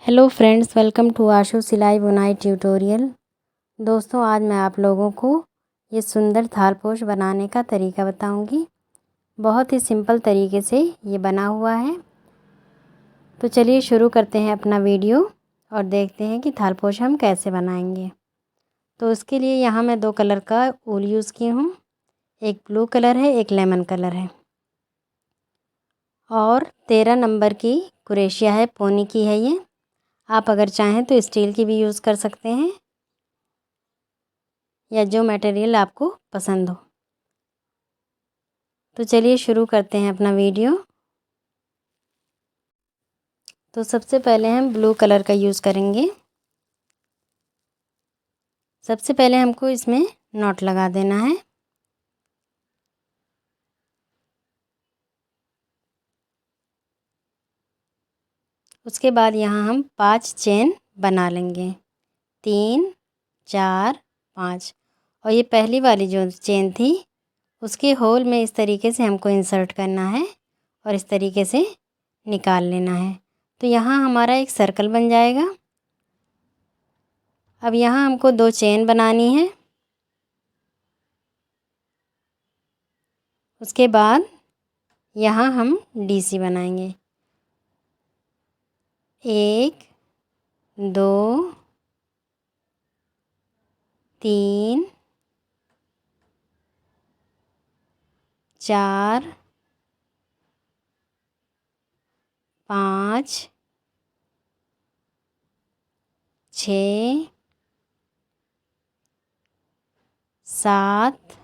Hello friends, welcome to आशु सिलाई बुनाई tutorial. दोस्तों, आज मैं आप लोगों को ये सुंदर थालपोश बनाने का तरीका बताऊंगी। बहुत ही सिंपल तरीके से ये बना हुआ है। तो चलिए शुरू करते हैं अपना वीडियो और देखते हैं कि थालपोश हम कैसे बनाएंगे। तो उसके लिए यहाँ मैं 2 कलर का ऊल यूज़ की हूँ। एक ब्लू कलर है, एक लेमन कलर है और 13 नंबर की क्रोशिया है, पोनी की है ये। आप अगर चाहें तो स्टील की भी यूज़ कर सकते हैं या जो मटेरियल आपको पसंद हो। तो चलिए शुरू करते हैं अपना वीडियो। तो सबसे पहले हम ब्लू कलर का यूज़ करेंगे। सबसे पहले हमको इसमें नॉट लगा देना है। उसके बाद यहाँ हम 5 चेन बना लेंगे, 3 4 5। और ये पहली वाली जो चेन थी उसके होल में इस तरीके से हमको इंसर्ट करना है और इस तरीके से निकाल लेना है। तो यहाँ हमारा एक सर्कल बन जाएगा। अब यहाँ हमको 2 चेन बनानी है। उसके बाद यहाँ हम डीसी बनाएंगे, 1 2 3 4 5 6 7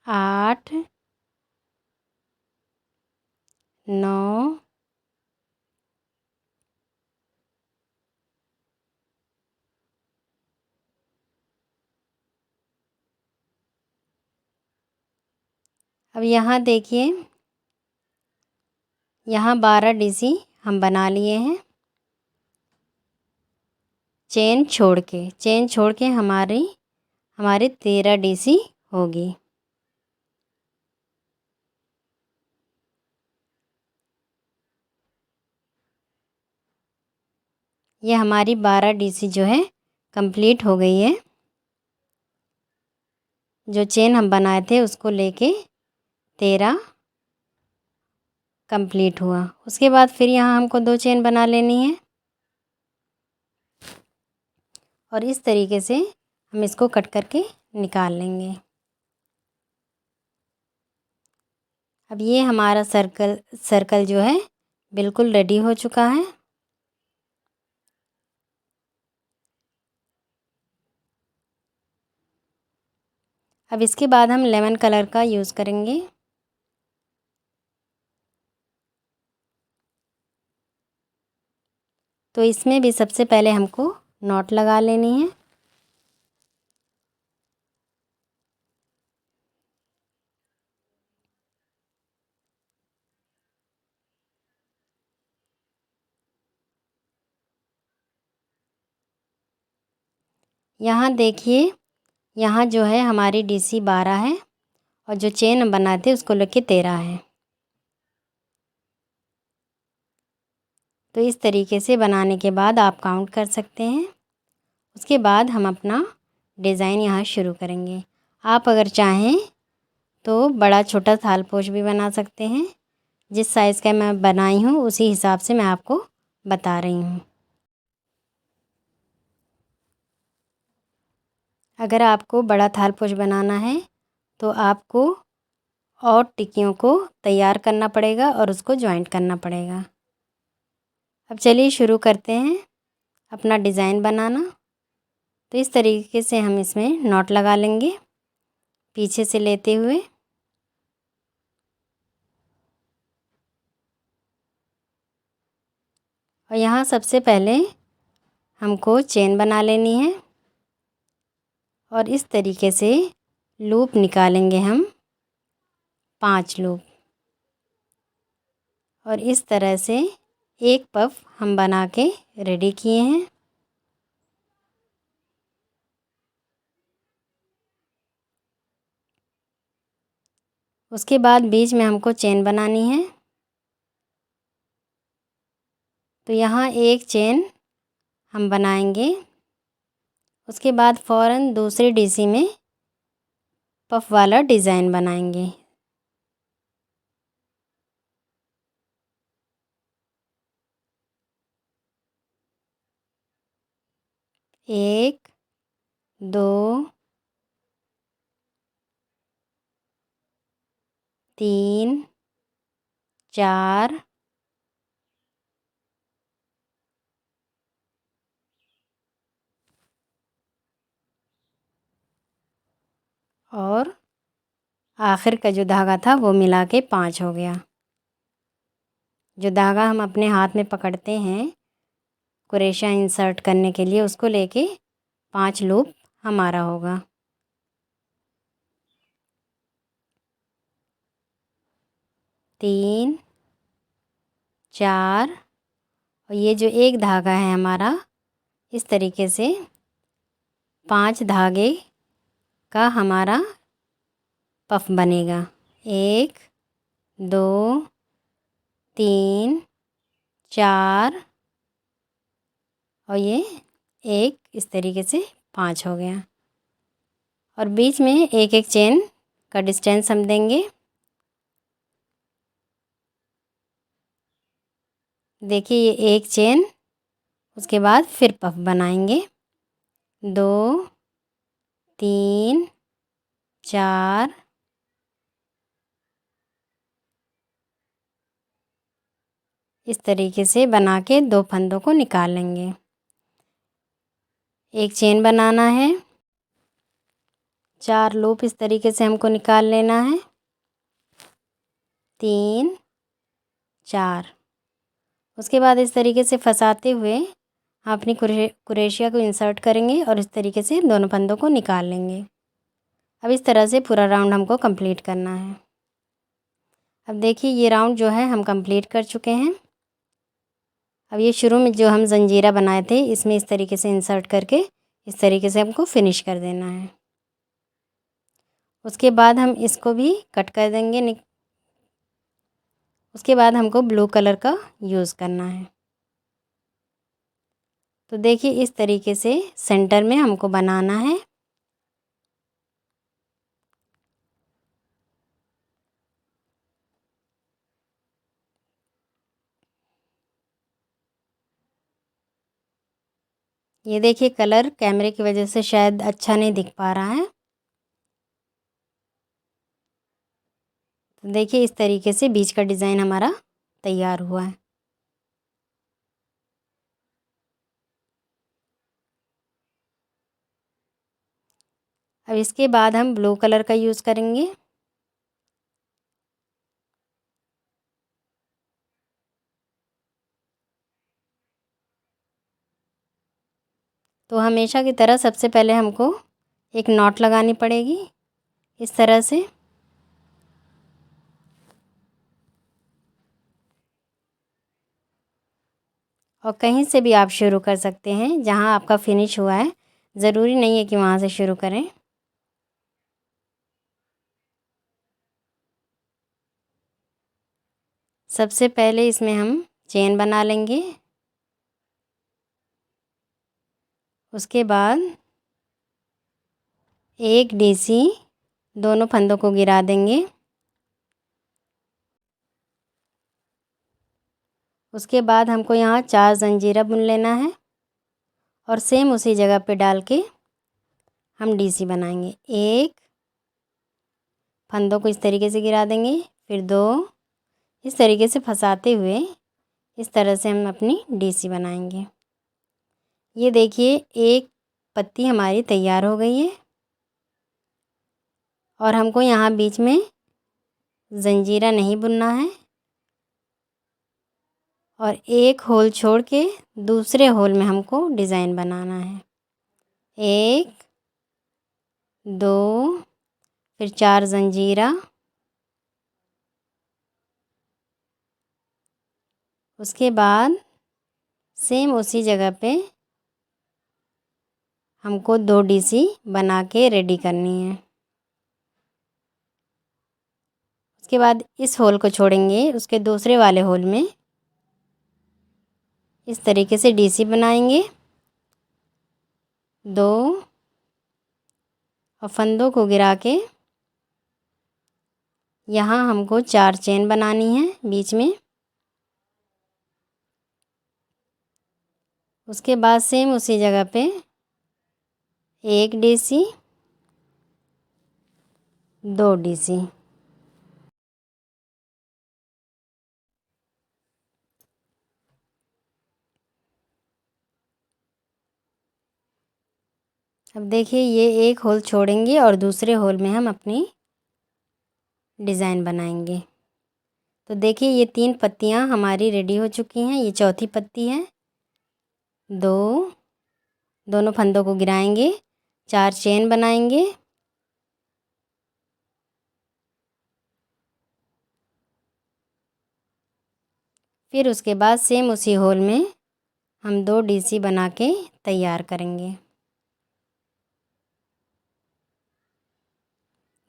8 9 अब यहाँ देखिए, यहाँ 12 डीसी हम बना लिए हैं। चेन छोड़ के हमारे 13 डीसी होगी। ये हमारी 12 डीसी जो है कंप्लीट हो गई है। जो चेन हम बनाए थे उसको लेके 13 कंप्लीट हुआ। उसके बाद फिर यहाँ हमको 2 चेन बना लेनी है और इस तरीके से हम इसको कट करके निकाल लेंगे। अब ये हमारा सर्कल जो है बिल्कुल रेडी हो चुका है। अब इसके बाद हम लेमन कलर का यूज़ करेंगे। तो इसमें भी सबसे पहले हमको नॉट लगा लेनी है। यहाँ देखिए, यहाँ जो है हमारी डीसी 12 है और जो चेन हम बनाए थे उसको लेके 13 है। तो इस तरीके से बनाने के बाद आप काउंट कर सकते हैं। उसके बाद हम अपना डिज़ाइन यहाँ शुरू करेंगे। आप अगर चाहें तो बड़ा छोटा थालपोश भी बना सकते हैं। जिस साइज़ का मैं बनाई हूँ उसी हिसाब से मैं आपको बता रही हूँ। अगर आपको बड़ा थालपोश बनाना है तो आपको और टिक्कियों को तैयार करना पड़ेगा और उसको जॉइंट करना पड़ेगा। अब चलिए शुरू करते हैं अपना डिज़ाइन बनाना। तो इस तरीके से हम इसमें नॉट लगा लेंगे पीछे से लेते हुए। और यहाँ सबसे पहले हमको चेन बना लेनी है और इस तरीके से लूप निकालेंगे हम 5 लूप। और इस तरह से एक पफ हम बना के रेडी किए हैं। उसके बाद बीच में हमको चेन बनानी है। तो यहाँ एक चेन हम बनाएंगे। उसके बाद फ़ौरन दूसरी डीसी में पफ वाला डिज़ाइन बनाएंगे। एक, दो, तीन, चार, और आखिर का जो धागा था वो मिला के 5 हो गया। जो धागा हम अपने हाथ में पकड़ते हैं क्रोशिया इंसर्ट करने के लिए, उसको लेके 5 लूप हमारा होगा। तीन, चार, और ये जो एक धागा है हमारा, इस तरीके से 5 धागे का हमारा पफ बनेगा। एक, दो, तीन, चार, और ये एक, इस तरीके से 5 हो गया। और बीच में एक एक चेन का डिस्टेंस हम देंगे। देखिए ये एक चेन, उसके बाद फिर पफ बनाएंगे। 2, 3, 4, इस तरीके से बना के 2 फंदों को निकाल लेंगे। एक चेन बनाना है, 4 लूप इस तरीके से हमको निकाल लेना है। 3, 4, उसके बाद इस तरीके से फंसाते हुए अपनी क्रोशिया को इंसर्ट करेंगे और इस तरीके से दोनों फंदों को निकाल लेंगे। अब इस तरह से पूरा राउंड हमको कंप्लीट करना है। अब देखिए ये राउंड जो है हम कंप्लीट कर चुके हैं। अब ये शुरू में जो हम जंजीरा बनाए थे, इसमें इस तरीके से इंसर्ट करके इस तरीके से हमको फिनिश कर देना है। उसके बाद हम इसको भी कट कर देंगे। उसके बाद हमको ब्लू कलर का यूज़ करना है। तो देखिए इस तरीके से सेंटर में हमको बनाना है। ये देखिए कलर कैमरे की वजह से शायद अच्छा नहीं दिख पा रहा है। तो देखिए इस तरीके से बीच का डिज़ाइन हमारा तैयार हुआ है। अब इसके बाद हम ब्लू कलर का यूज़ करेंगे। तो हमेशा की तरह सबसे पहले हमको एक नॉट लगानी पड़ेगी इस तरह से। और कहीं से भी आप शुरू कर सकते हैं, जहां आपका फिनिश हुआ है, ज़रूरी नहीं है कि वहां से शुरू करें। सबसे पहले इसमें हम चेन बना लेंगे। उसके बाद एक डीसी दोनों फंदों को गिरा देंगे। उसके बाद हमको यहाँ 4 जंजीरा बुन लेना है और सेम उसी जगह पे डाल के हम डीसी बनाएंगे। एक, फंदों को इस तरीके से गिरा देंगे, फिर 2, इस तरीके से फंसाते हुए इस तरह से हम अपनी डीसी बनाएंगे। ये देखिए एक पत्ती हमारी तैयार हो गई है। और हमको यहाँ बीच में जंजीरा नहीं बुनना है और एक होल छोड़ के दूसरे होल में हमको डिज़ाइन बनाना है। 1, 2, फिर 4 जंजीरा। उसके बाद सेम उसी जगह पे हमको 2 डीसी बना के रेडी करनी है। इसके बाद इस होल को छोड़ेंगे, उसके दूसरे वाले होल में इस तरीके से डीसी बनाएंगे 2 और फंदों को गिरा के यहाँ हमको 4 चेन बनानी है बीच में। उसके बाद सेम उसी जगह पे 1 डीसी 2 डीसी। अब देखिए ये एक होल छोड़ेंगे और दूसरे होल में हम अपनी डिज़ाइन बनाएंगे। तो देखिए ये 3 पत्तियां हमारी रेडी हो चुकी हैं। ये चौथी पत्ती है। 2 दोनों फंदों को गिराएंगे, 4 चेन बनाएंगे, फिर उसके बाद सेम उसी होल में हम 2 डीसी बना के तैयार करेंगे।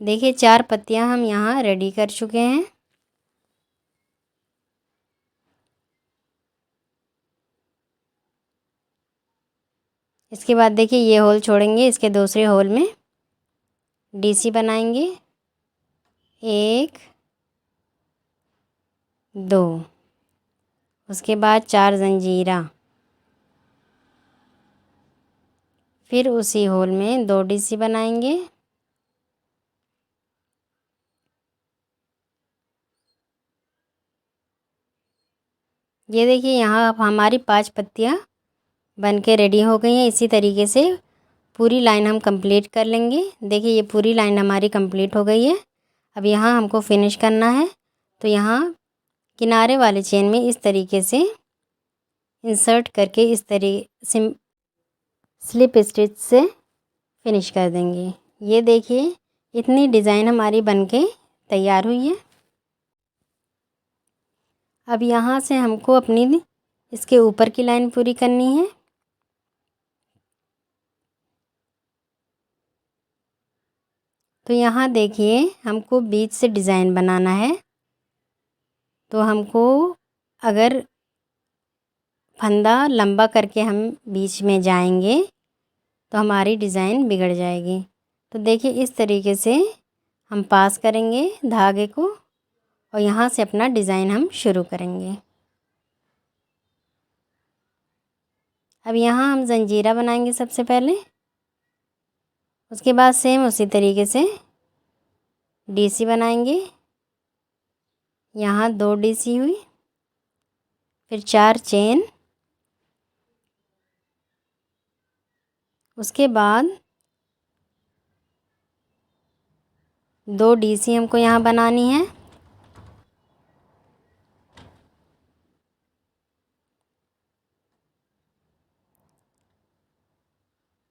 देखिए 4 पत्तियां हम यहाँ रेडी कर चुके हैं। इसके बाद देखिए ये होल छोड़ेंगे, इसके दूसरे होल में डीसी बनाएंगे 1 2। उसके बाद 4 जंजीरा, फिर उसी होल में 2 डीसी बनाएंगे, ये देखिए यहाँ अब हमारी 5 पत्तियाँ बन के रेडी हो गई हैं। इसी तरीके से पूरी लाइन हम कंप्लीट कर लेंगे। देखिए ये पूरी लाइन हमारी कंप्लीट हो गई है। अब यहाँ हमको फिनिश करना है, तो यहाँ किनारे वाले चेन में इस तरीके से इंसर्ट करके इस तरीके से स्लिप स्टिच से फिनिश कर देंगे। ये देखिए इतनी डिज़ाइन हमारी बनके तैयार हुई है। अब यहाँ से हमको अपनी इसके ऊपर की लाइन पूरी करनी है। तो यहाँ देखिए हमको बीच से डिज़ाइन बनाना है, तो हमको अगर फंदा लंबा करके हम बीच में जाएंगे तो हमारी डिज़ाइन बिगड़ जाएगी। तो देखिए इस तरीके से हम पास करेंगे धागे को और यहाँ से अपना डिज़ाइन हम शुरू करेंगे। अब यहाँ हम जंजीरा बनाएंगे सबसे पहले। उसके बाद सेम उसी तरीके से डीसी बनाएंगे। यहाँ 2 डीसी हुई, फिर 4 चेन, उसके बाद 2 डीसी हमको यहाँ बनानी है।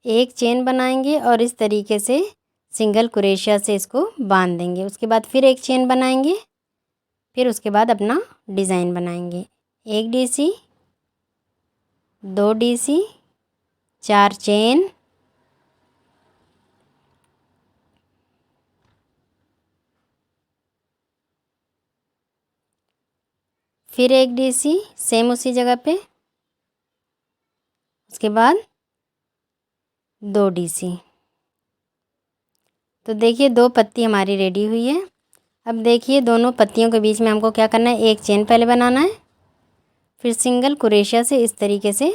एक चेन बनाएंगे और इस तरीके से सिंगल क्रोशिया से इसको बांध देंगे। उसके बाद फिर एक चेन बनाएंगे, फिर उसके बाद अपना डिज़ाइन बनाएंगे। 1 डीसी 2 डीसी 4 चेन, फिर 1 डीसी सेम उसी जगह पे, उसके बाद 2 डीसी। तो देखिए 2 पत्ती हमारी रेडी हुई है। अब देखिए दोनों पत्तियों के बीच में हमको क्या करना है, एक चेन पहले बनाना है, फिर सिंगल क्रोशिया से इस तरीके से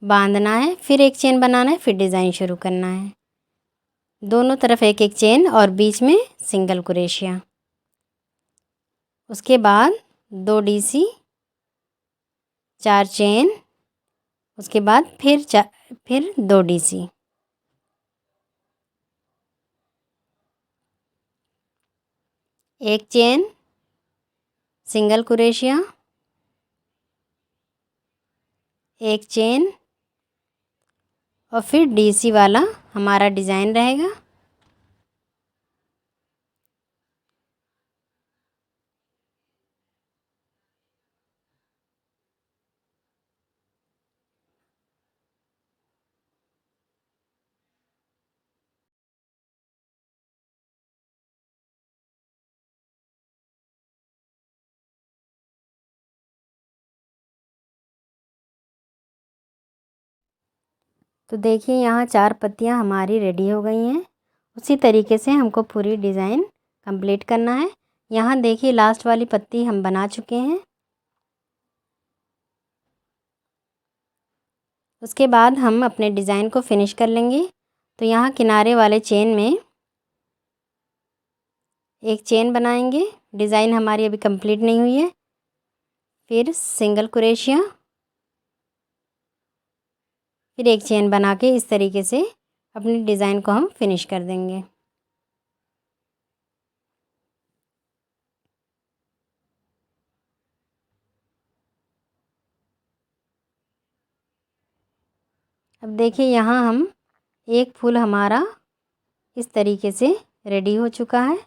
बांधना है, फिर एक चेन बनाना है, फिर डिज़ाइन शुरू करना है। दोनों तरफ एक एक चेन और बीच में सिंगल क्रोशिया। उसके बाद 2 डीसी 4 चेन, उसके बाद फिर 2 डीसी। एक चेन सिंगल क्रोशिया, एक चेन और फिर डीसी वाला हमारा डिज़ाइन रहेगा। तो देखिए यहाँ 4 पत्तियाँ हमारी रेडी हो गई हैं। उसी तरीके से हमको पूरी डिज़ाइन कंप्लीट करना है। यहाँ देखिए लास्ट वाली पत्ती हम बना चुके हैं। उसके बाद हम अपने डिज़ाइन को फिनिश कर लेंगे। तो यहाँ किनारे वाले चेन में एक चेन बनाएंगे। डिज़ाइन हमारी अभी कंप्लीट नहीं हुई है। फिर सिंगल क्रोशिया, फिर एक चेन बना के इस तरीके से अपनी डिज़ाइन को हम फिनिश कर देंगे। अब देखिए यहाँ हम एक फूल हमारा इस तरीके से रेडी हो चुका है।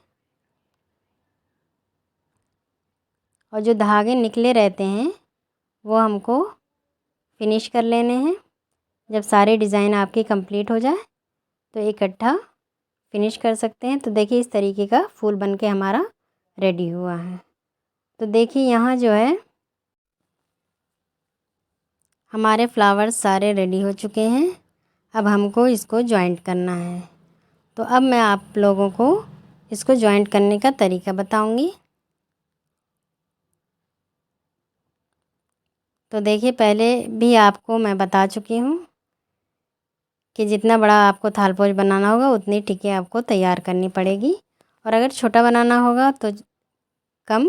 और जो धागे निकले रहते हैं वो हमको फिनिश कर लेने हैं। जब सारे डिज़ाइन आपकी कंप्लीट हो जाए तो इकट्ठा फिनिश कर सकते हैं। तो देखिए इस तरीके का फूल बनके हमारा रेडी हुआ है। तो देखिए यहाँ जो है हमारे फ्लावर्स सारे रेडी हो चुके हैं। अब हमको इसको जॉइंट करना है। तो अब मैं आप लोगों को इसको जॉइंट करने का तरीका बताऊंगी। तो देखिए पहले भी आपको मैं बता चुकी हूँ कि जितना बड़ा आपको थालपोश बनाना होगा उतनी टिकिया आपको तैयार करनी पड़ेगी, और अगर छोटा बनाना होगा तो कम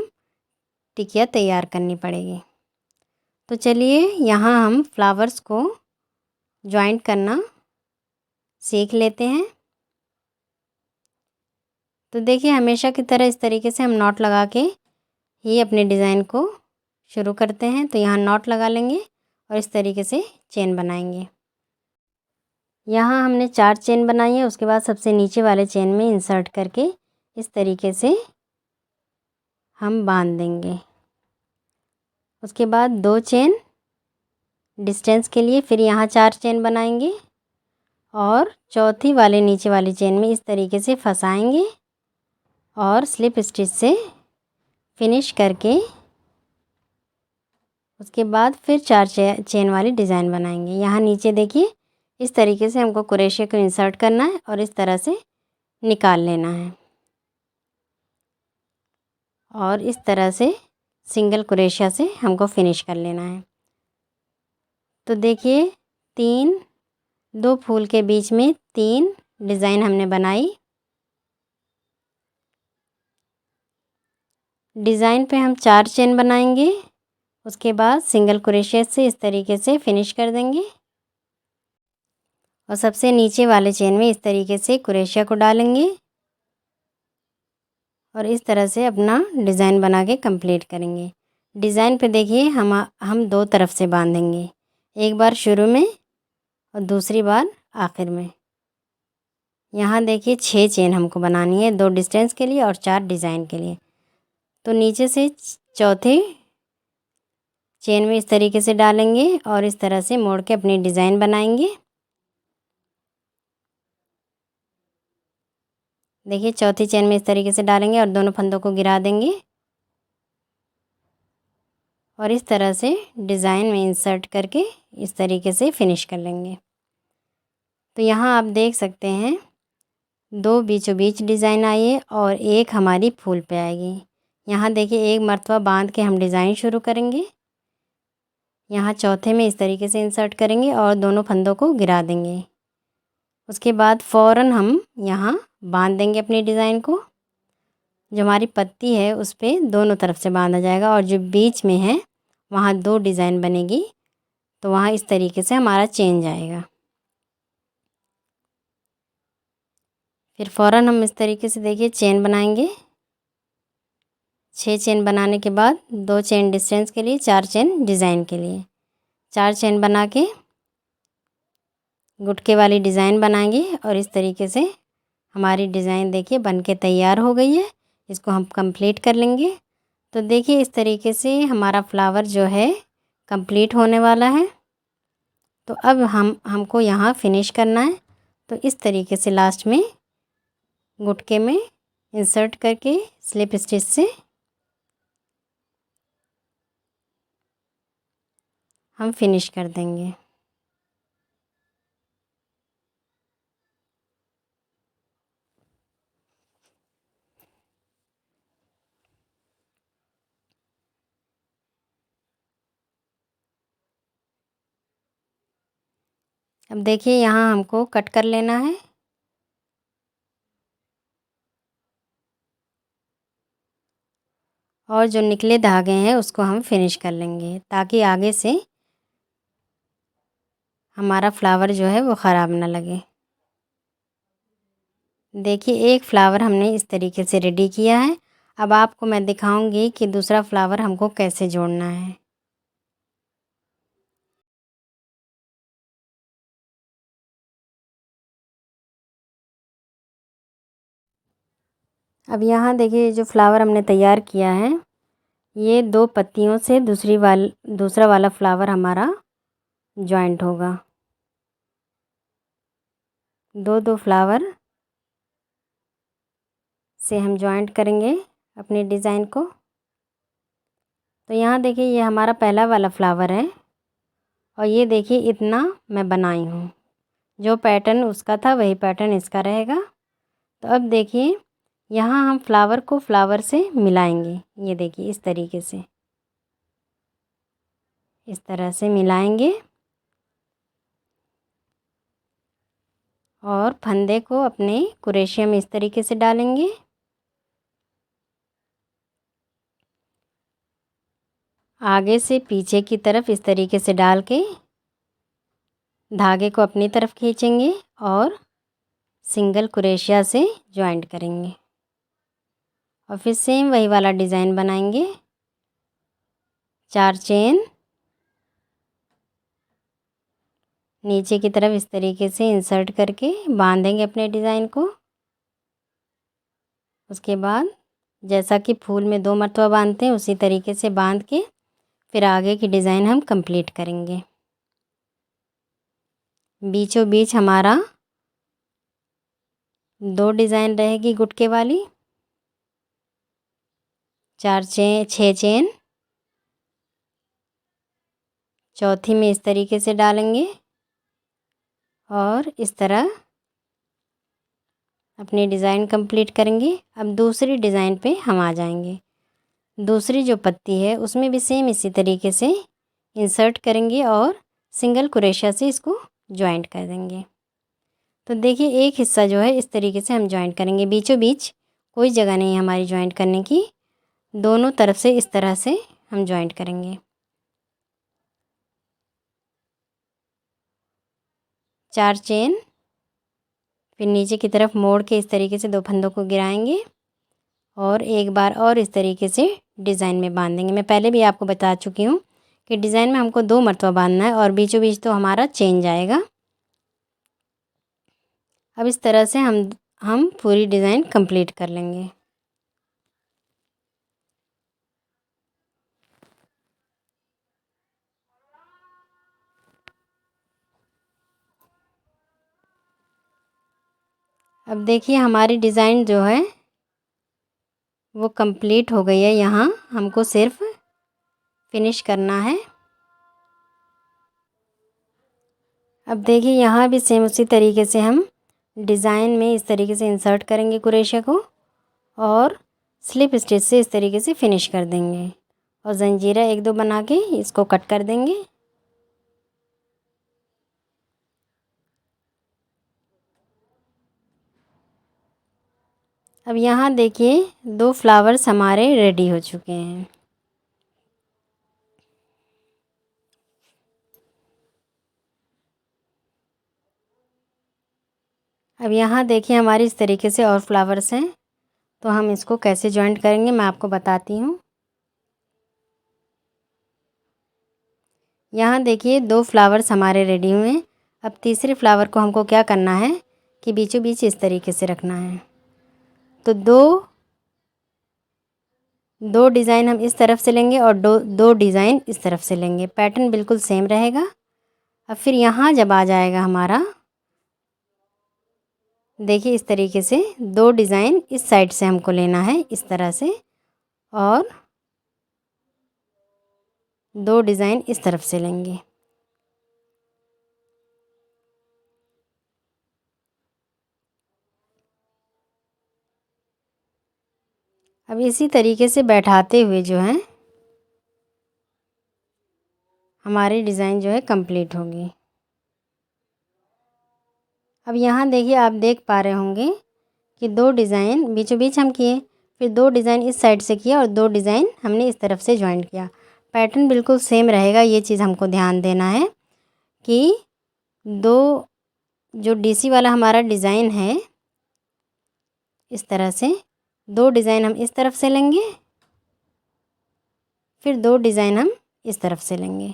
टिकिया तैयार करनी पड़ेगी। तो चलिए यहाँ हम फ्लावर्स को जॉइंट करना सीख लेते हैं। तो देखिए हमेशा की तरह इस तरीके से हम नॉट लगा के ही अपने डिज़ाइन को शुरू करते हैं। तो यहाँ नॉट लगा लेंगे और इस तरीके से चेन बनाएंगे। यहाँ हमने 4 चेन बनाई है। उसके बाद सबसे नीचे वाले चेन में इंसर्ट करके इस तरीके से हम बांध देंगे। उसके बाद 2 चेन डिस्टेंस के लिए, फिर यहाँ 4 चेन बनाएंगे और चौथी वाले नीचे वाली चेन में इस तरीके से फंसाएंगे और स्लिप स्टिच से फिनिश करके उसके बाद फिर 4 चेन वाली डिज़ाइन बनाएंगे। यहाँ नीचे देखिए इस तरीके से हमको क्रोशिया को इंसर्ट करना है और इस तरह से निकाल लेना है और इस तरह से सिंगल क्रोशिया से हमको फिनिश कर लेना है। तो देखिए 2 फूल के बीच में 3 डिज़ाइन हमने बनाई। डिज़ाइन पे हम 4 चेन बनाएंगे। उसके बाद सिंगल क्रोशिया से इस तरीके से फिनिश कर देंगे और सबसे नीचे वाले चेन में इस तरीके से क्रोशिया को डालेंगे और इस तरह से अपना डिज़ाइन बना के कंप्लीट करेंगे। डिज़ाइन पे देखिए हम 2 तरफ से बांधेंगे, एक बार शुरू में और दूसरी बार आखिर में। यहाँ देखिए 6 चेन हमको बनानी है, 2 डिस्टेंस के लिए और 4 डिज़ाइन के लिए। तो नीचे से चौथे चेन में इस तरीके से डालेंगे और इस तरह से मोड़ के अपनी डिज़ाइन बनाएंगे। देखिए चौथी चेन में इस तरीके से डालेंगे और दोनों फंदों को गिरा देंगे और इस तरह से डिज़ाइन में इंसर्ट करके इस तरीके से फिनिश कर लेंगे। तो यहाँ आप देख सकते हैं 2 बीचों बीच डिज़ाइन आई है और एक हमारी फूल पे आएगी। यहाँ देखिए एक मर्तबा बांध के हम डिज़ाइन शुरू करेंगे। यहाँ चौथे में इस तरीके से इंसर्ट करेंगे और दोनों फंदों को गिरा देंगे। उसके बाद फ़ौरन हम यहाँ बांध देंगे अपनी डिज़ाइन को। जो हमारी पत्ती है उस पर दोनों तरफ से बांधा जाएगा और जो बीच में है वहाँ 2 डिज़ाइन बनेगी। तो वहाँ इस तरीके से हमारा चेन जाएगा। फिर फ़ौरन हम इस तरीके से देखिए चेन बनाएंगे। 6 चेन बनाने के बाद 2 चेन डिस्टेंस के लिए, 4 चेन डिज़ाइन के लिए। 4 चेन बना के गुटके वाली डिज़ाइन बनाएंगे और इस तरीके से हमारी डिज़ाइन देखिए बनके तैयार हो गई है। इसको हम कंप्लीट कर लेंगे। तो देखिए इस तरीके से हमारा फ्लावर जो है कंप्लीट होने वाला है। तो अब हमको यहाँ फिनिश करना है। तो इस तरीके से लास्ट में गुटके में इंसर्ट करके स्लिप स्टिच से हम फिनिश कर देंगे। अब देखिए यहाँ हमको कट कर लेना है। और जो निकले धागे हैं उसको हम फिनिश कर लेंगे, ताकि आगे से हमारा फ्लावर जो है वो ख़राब ना लगे। देखिए एक फ्लावर हमने इस तरीके से रेडी किया है। अब आपको मैं दिखाऊंगी कि दूसरा फ्लावर हमको कैसे जोड़ना है। अब यहाँ देखिए जो फ्लावर हमने तैयार किया है, ये 2 पत्तियों से दूसरा वाला फ्लावर हमारा जॉइंट होगा। दो फ्लावर से हम जॉइंट करेंगे अपने डिज़ाइन को। तो यहाँ देखिए ये हमारा पहला वाला फ्लावर है और ये देखिए इतना मैं बनाई हूँ। जो पैटर्न उसका था वही पैटर्न इसका रहेगा। तो अब देखिए यहाँ हम फ्लावर को फ्लावर से मिलाएंगे। ये देखिए इस तरीके से, इस तरह से मिलाएंगे और फंदे को अपने क्रोशिया में इस तरीके से डालेंगे। आगे से पीछे की तरफ इस तरीके से डाल के धागे को अपनी तरफ खींचेंगे और सिंगल क्रोशिया से जॉइंट करेंगे और फिर सेम वही वाला डिज़ाइन बनाएंगे। 4 चेन नीचे की तरफ इस तरीके से इंसर्ट करके बांधेंगे अपने डिज़ाइन को। उसके बाद जैसा कि फूल में 2 मरतबा बांधते हैं उसी तरीके से बांध के फिर आगे की डिज़ाइन हम कंप्लीट करेंगे। बीचों बीच हमारा 2 डिज़ाइन रहेगी गुटके वाली। 6 चेन चौथी में इस तरीके से डालेंगे और इस तरह अपनी डिज़ाइन कंप्लीट करेंगे। अब दूसरी डिज़ाइन पे हम आ जाएंगे। दूसरी जो पत्ती है उसमें भी सेम इसी तरीके से इंसर्ट करेंगे और सिंगल क्रोशिया से इसको जॉइंट कर देंगे। तो देखिए एक हिस्सा जो है इस तरीके से हम जॉइंट करेंगे। बीचों बीच कोई जगह नहीं है हमारी जॉइंट करने की, दोनों तरफ से इस तरह से हम जॉइंट करेंगे। 4 चेन फिर नीचे की तरफ मोड़ के इस तरीके से 2 फंदों को गिराएंगे और एक बार और इस तरीके से डिज़ाइन में बांधेंगे। मैं पहले भी आपको बता चुकी हूँ कि डिज़ाइन में हमको 2 मरतबा बांधना है और बीचों बीच तो हमारा चेन जाएगा। अब इस तरह से हम पूरी डिज़ाइन कंप्लीट कर लेंगे। अब देखिए हमारी डिज़ाइन जो है वो कंप्लीट हो गई है। यहाँ हमको सिर्फ फिनिश करना है। अब देखिए यहाँ भी सेम उसी तरीके से हम डिज़ाइन में इस तरीके से इंसर्ट करेंगे क्रोशिया को और स्लिप स्टिच से इस तरीके से फिनिश कर देंगे और जंजीरा 1-2 बना के इसको कट कर देंगे। अब यहाँ देखिए 2 फ्लावर्स हमारे रेडी हो चुके हैं। अब यहाँ देखिए हमारी इस तरीके से और फ्लावर्स हैं, तो हम इसको कैसे जॉइंट करेंगे मैं आपको बताती हूँ। यहाँ देखिए 2 फ्लावर्स हमारे रेडी हुए हैं। अब तीसरे फ्लावर को हमको क्या करना है कि बीचों बीच इस तरीके से रखना है। तो दो डिज़ाइन हम इस तरफ से लेंगे और दो डिज़ाइन इस तरफ से लेंगे। पैटर्न बिल्कुल सेम रहेगा। अब फिर यहाँ जब आ जाएगा हमारा, देखिए इस तरीके से 2 डिज़ाइन इस साइड से हमको लेना है इस तरह से और 2 डिज़ाइन इस तरफ से लेंगे। अब इसी तरीके से बैठाते हुए जो है हमारी डिज़ाइन जो है कंप्लीट होगी। अब यहाँ देखिए, आप देख पा रहे होंगे कि 2 डिज़ाइन बीचों बीच हम किए, फिर 2 डिज़ाइन इस साइड से किया और 2 डिज़ाइन हमने इस तरफ से जॉइंट किया। पैटर्न बिल्कुल सेम रहेगा, ये चीज़ हमको ध्यान देना है कि 2 जो डीसी वाला हमारा डिज़ाइन है, इस तरह से 2 डिज़ाइन हम इस तरफ से लेंगे, फिर 2 डिज़ाइन हम इस तरफ से लेंगे।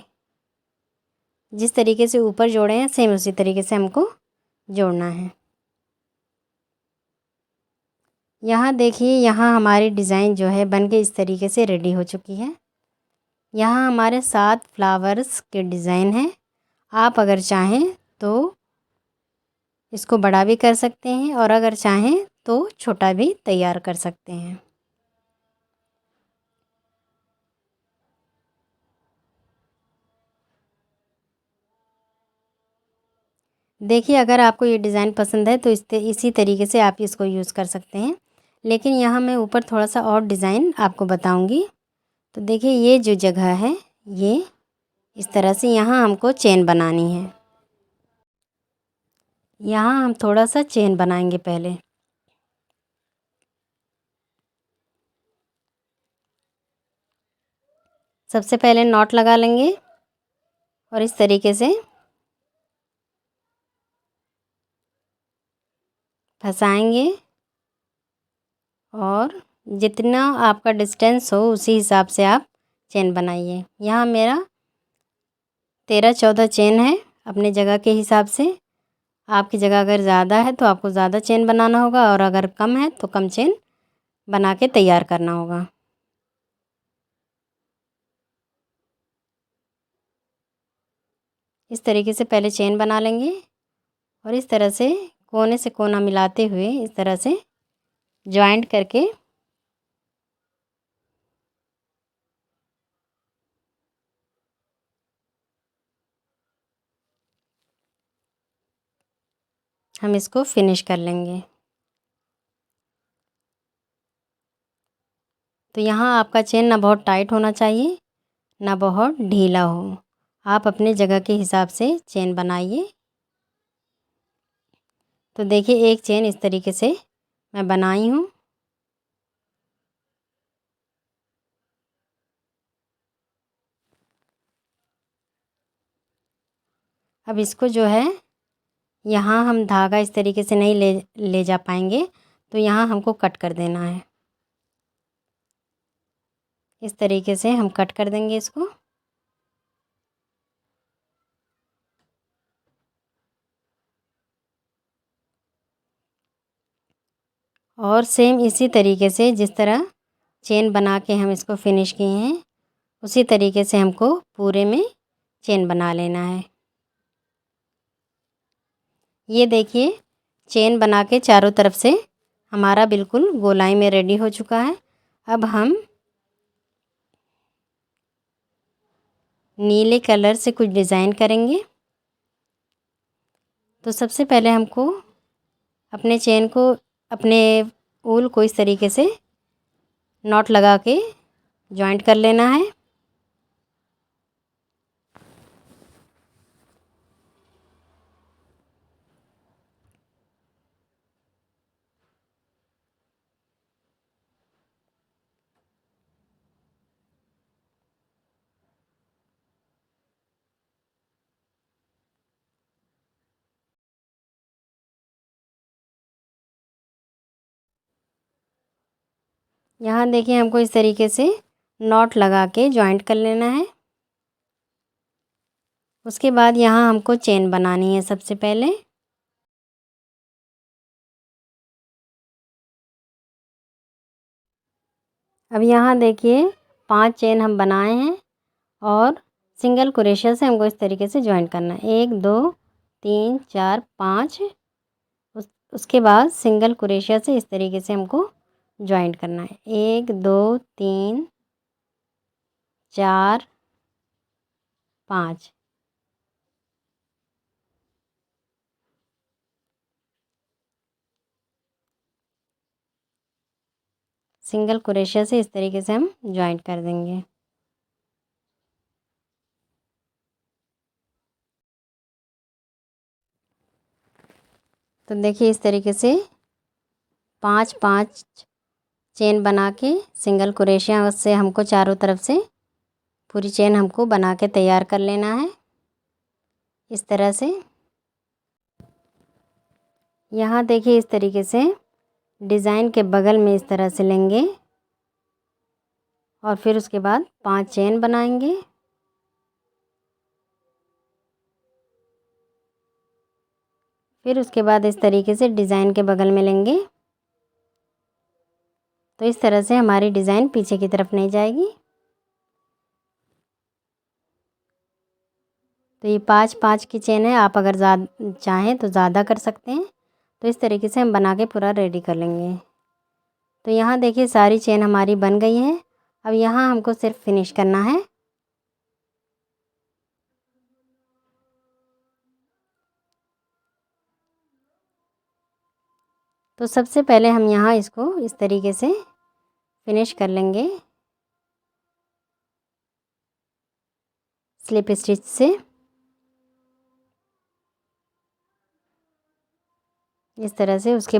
जिस तरीके से ऊपर जोड़े हैं सेम उसी तरीके से हमको जोड़ना है। यहाँ देखिए, यहाँ हमारी डिज़ाइन जो है बन के इस तरीके से रेडी हो चुकी है। यहाँ हमारे 7 फ्लावर्स के डिज़ाइन हैं। आप अगर चाहें तो इसको बड़ा भी कर सकते हैं और अगर चाहें तो छोटा भी तैयार कर सकते हैं। देखिए, अगर आपको ये डिज़ाइन पसंद है तो इसी तरीके से आप इसको यूज़ कर सकते हैं, लेकिन यहाँ मैं ऊपर थोड़ा सा और डिज़ाइन आपको बताऊँगी। तो देखिए, ये जो जगह है, ये इस तरह से यहाँ हमको चेन बनानी है। यहाँ हम थोड़ा सा चेन बनाएंगे पहले। सबसे पहले नॉट लगा लेंगे और इस तरीके से फंसाएंगे और जितना आपका डिस्टेंस हो उसी हिसाब से आप चेन बनाइए। यहाँ मेरा 13-14 चेन है अपने जगह के हिसाब से। आपकी जगह अगर ज़्यादा है तो आपको ज़्यादा चेन बनाना होगा और अगर कम है तो कम चेन बना के तैयार करना होगा। इस तरीके से पहले चेन बना लेंगे और इस तरह से कोने से कोना मिलाते हुए इस तरह से जॉइंट करके हम इसको फिनिश कर लेंगे। तो यहाँ आपका चेन ना बहुत टाइट होना चाहिए ना बहुत ढीला हो। आप अपने जगह के हिसाब से चेन बनाइए। तो देखिए, एक चेन इस तरीके से मैं बनाई हूँ। अब इसको जो है, यहाँ हम धागा इस तरीके से नहीं ले जा पाएंगे, तो यहाँ हमको कट कर देना है। इस तरीके से हम कट कर देंगे इसको। और सेम इसी तरीके से जिस तरह चेन बना के हम इसको फिनिश किए हैं, उसी तरीके से हमको पूरे में चेन बना लेना है। ये देखिए, चेन बना के चारों तरफ से हमारा बिल्कुल गोलाई में रेडी हो चुका है। अब हम नीले कलर से कुछ डिज़ाइन करेंगे। तो सबसे पहले हमको अपने चेन को, अपने ऊल को इस तरीके से नॉट लगा के जॉइंट कर लेना है। यहाँ देखिए, हमको इस तरीके से नॉट लगा के जॉइंट कर लेना है। उसके बाद यहाँ हमको चेन बनानी है सबसे पहले। अब यहाँ देखिए, 5 चेन हम बनाए हैं और सिंगल क्रोशे से हमको इस तरीके से जॉइंट करना है। 1 2 3 4 5। उसके बाद सिंगल क्रोशे से इस तरीके से हमको जॉइंट करना है। 1 2 3 4 5। सिंगल क्रोशे से इस तरीके से हम जॉइंट कर देंगे। तो देखिए इस तरीके से 5-5 चेन बना के सिंगल क्रोशिया से हमको चारों तरफ से पूरी चेन हमको बना के तैयार कर लेना है इस तरह से। यहाँ देखिए इस तरीके से डिज़ाइन के बगल में इस तरह से लेंगे और फिर उसके बाद 5 चेन बनाएंगे। फिर उसके बाद इस तरीके से डिज़ाइन के बगल में लेंगे, तो इस तरह से हमारी डिज़ाइन पीछे की तरफ नहीं जाएगी। तो ये 5-5 की चेन है, आप अगर चाहें तो ज़्यादा कर सकते हैं। तो इस तरीके से हम बना के पूरा रेडी कर लेंगे। तो यहाँ देखिए सारी चेन हमारी बन गई है। अब यहाँ हमको सिर्फ फिनिश करना है। तो सबसे पहले हम यहाँ इसको इस तरीके से फिनिश कर लेंगे स्लिप स्टिच से। इस तरह से उसके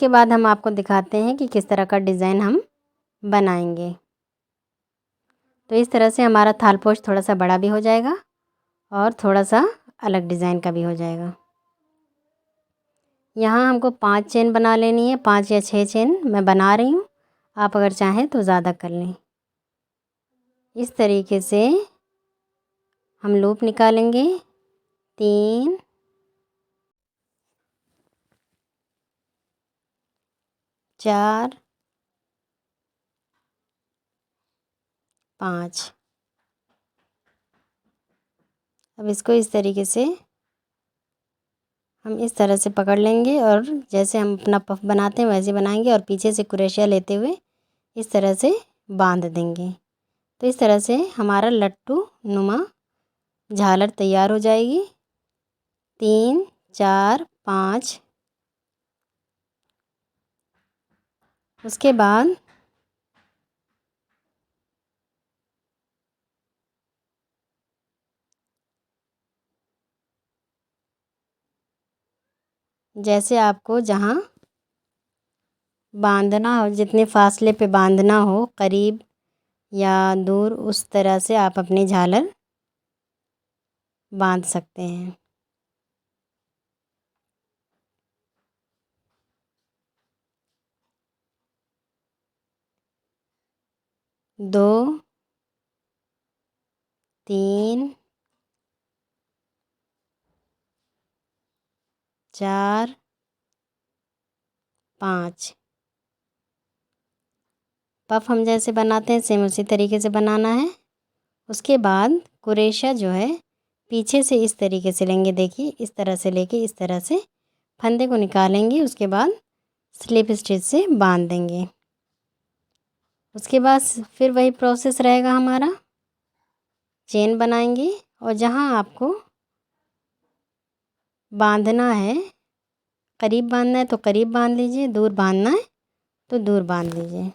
बाद हम आपको दिखाते हैं कि किस तरह का डिज़ाइन हम बनाएंगे। तो इस तरह से हमारा थालपोश थोड़ा सा बड़ा भी हो जाएगा और थोड़ा सा अलग डिज़ाइन का भी हो जाएगा। यहाँ हमको 5 चेन बना लेनी है, 5 या 6 चेन मैं बना रही हूँ, आप अगर चाहें तो ज़्यादा कर लें। इस तरीके से हम लूप निकालेंगे 3 4 5। अब इसको इस तरीके से हम इस तरह से पकड़ लेंगे और जैसे हम अपना पफ बनाते हैं वैसे बनाएंगे और पीछे से क्रोशिया लेते हुए इस तरह से बांध देंगे। तो इस तरह से हमारा लट्टू नुमा झालर तैयार हो जाएगी। 3 4 5। उसके बाद जैसे आपको जहाँ बांधना हो, जितने फासले पे बांधना हो, करीब या दूर, उस तरह से आप अपनी झालर बांध सकते हैं। दो 3 4 5। पफ हम जैसे बनाते हैं सेम उसी तरीके से बनाना है। उसके बाद क्रोशिया जो है पीछे से इस तरीके से लेंगे, देखिए इस तरह से लेके इस तरह से फंदे को निकालेंगे। उसके बाद स्लिप स्टिच से बांध देंगे। उसके बाद फिर वही प्रोसेस रहेगा हमारा, चेन बनाएंगे और जहाँ आपको बांधना है, करीब बांधना है तो करीब बांध लीजिए, दूर बांधना है तो दूर बांध लीजिए।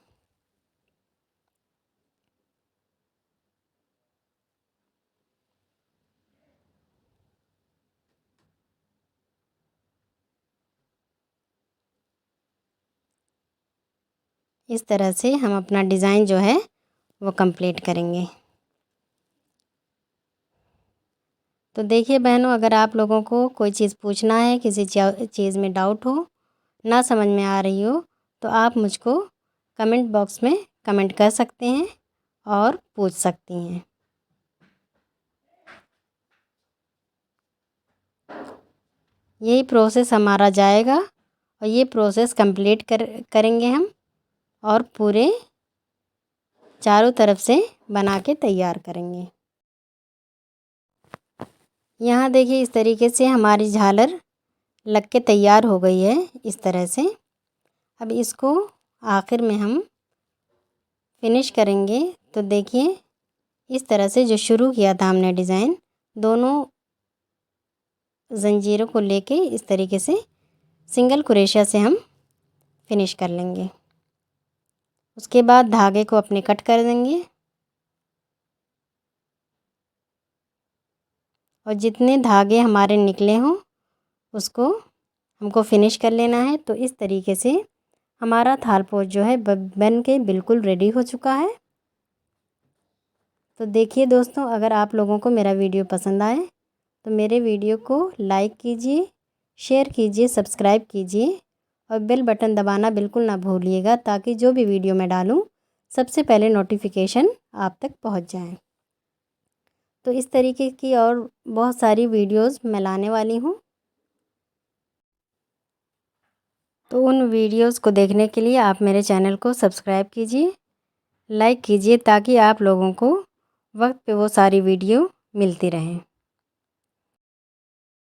इस तरह से हम अपना डिज़ाइन जो है वो कंप्लीट करेंगे। तो देखिए बहनों, अगर आप लोगों को कोई चीज़ पूछना है, किसी चीज़ में डाउट हो, ना समझ में आ रही हो, तो आप मुझको कमेंट बॉक्स में कमेंट कर सकते हैं और पूछ सकती हैं। यही प्रोसेस हमारा जाएगा और ये प्रोसेस कंप्लीट करेंगे हम और पूरे चारों तरफ से बना के तैयार करेंगे। यहाँ देखिए इस तरीके से हमारी झालर लग के तैयार हो गई है इस तरह से। अब इसको आखिर में हम फिनिश करेंगे। तो देखिए इस तरह से जो शुरू किया था हमने डिज़ाइन, दोनों ज़ंजीरों को लेके इस तरीके से सिंगल क्रोशिया से हम फिनिश कर लेंगे। उसके बाद धागे को अपने कट कर देंगे। और जितने धागे हमारे निकले हों उसको हमको फिनिश कर लेना है। तो इस तरीके से हमारा थाल पोच जो है बन के बिल्कुल रेडी हो चुका है। तो देखिए दोस्तों, अगर आप लोगों को मेरा वीडियो पसंद आए तो मेरे वीडियो को लाइक कीजिए, शेयर कीजिए, सब्सक्राइब कीजिए और बेल बटन दबाना बिल्कुल ना भूलिएगा, ताकि जो भी वीडियो मैं डालूं सबसे पहले नोटिफिकेशन आप तक पहुंच जाए। तो इस तरीके की और बहुत सारी वीडियोस मैं लाने वाली हूं। तो उन वीडियोस को देखने के लिए आप मेरे चैनल को सब्सक्राइब कीजिए, लाइक कीजिए, ताकि आप लोगों को वक्त पे वो सारी वीडियो मिलती रहें।